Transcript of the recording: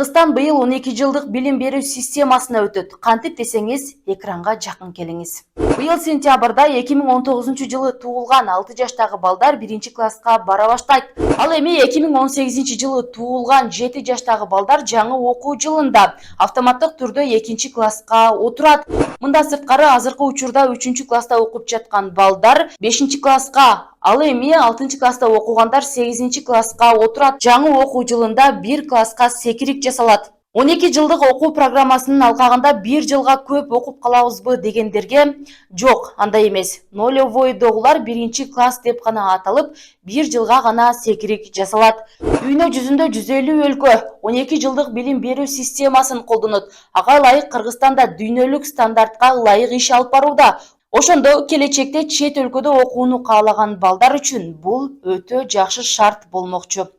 Кыргызстан быйыл 12 жылдык билим берүү системасына өтөт. Кантип десеңиз, экранга жакын келиңиз. Быйыл сентябрда 2019 жылы туулган 6 жаштагы балдар 1-класска бара баштайт. Ал эми 2018 жылы туулган 7 жаштагы балдар жаңы окуу жылында автоматтык түрдө 2-класска отурат. Мындан сырткары азыркы учурда 3-класста окуп жаткан балдар 5-класска, ал эми 6-класста окугандар 8-класска отурат. Жаңы окуу жылында 1 класска секирик жасалат. 12 жылдык окуу программасынын алкагында 1 жылга көп окуп калабызбы дегендерге жок, андай эмес. Нулевойдогулар 1-класс деп гана аталып, 1 жылга гана секирик жасалат. Дүйнө жүзүндө 150 өлкө 12 жылдык билим берүү системасын колдонот. Ага ылайык Кыргызстан да дүйнөлүк стандартка ылайык иш алып барууда. Ошондо келечекте чет өлкөдө окууну каалаган балдар үчүн бул өтө жакшы шарт болмокчу.